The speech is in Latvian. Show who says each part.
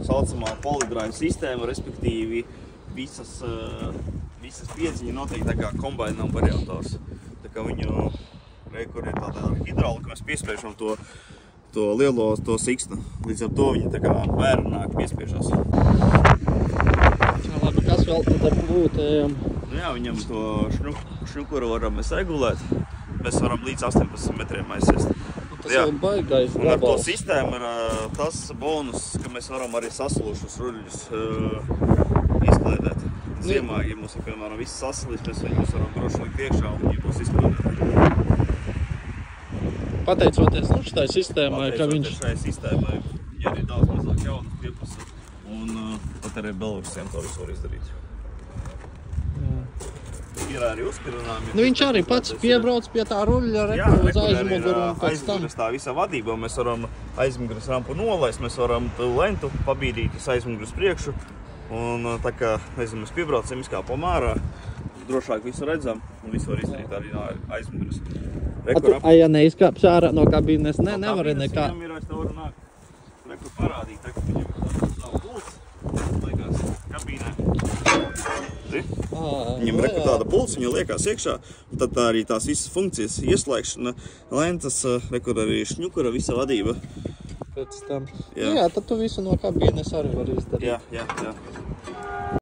Speaker 1: saucamā poligrāņu sistēma, respektīvi visas piedziņa notiek tā kā kombainam variantās. Tā kā viņu, kur ir tāda hidraulika, mēs piespiežam to lielo siksnu. Līdz ar to viņi tā kā mērenāk piespiežās.
Speaker 2: Labi, kas vēl tad ar plūtējiem?
Speaker 1: Nu jā, viņam to šņukuru varam mēs regulēt. Mēs varam līdz 18 metriem aizsiest.
Speaker 2: Tas jau baigais
Speaker 1: un ar to sistēmu ir tas bonus, ka mēs varam arī sasalušus ruļļus izkliedēt. Ziemā, ja mums ir, piemēram, viss sasalīs, mēs viņus varam droši likt iekšā un viņi būs izkliedēt.
Speaker 2: Pateicoties šai sistēmai, ka viņš...
Speaker 1: Pateicoties šai sistēmai, viņi arī daudz mazāk jaunas pieprasa un pat arī Belarusiem to visu var izdarīt. Ir arī uzspirinājumi.
Speaker 2: Nu, viņš arī pats piebrauc pie tā ruļļa, uz aizmuguru un pēc tam.
Speaker 1: Aizmuguras tā visa vadība, mēs varam aizmuguras rampu nolaist, mēs varam lentu pabīdīt uz aizmuguras priekšu. Un tā kā, nezinu, mēs piebraucam, izkāpam ārā, drošāk visu redzam un visu var izdarīt arī no aizmuguras.
Speaker 2: Ja neizkāps ārā no kabīnes, nevar nekā.
Speaker 1: Viņam ir, es te varu nākt, rekur parādīt, viņam ir savu pults, liekās kabīnē. Viņam rekur tāda pults, viņa liekās iekšā, un tad arī tās visas funkcijas, ieslēgšana, lentas, rekur arī šņukura, visa vadība.
Speaker 2: Pēc tam. Jā, tad tu visu no kabīnes arī var izdarīt.
Speaker 1: Jā.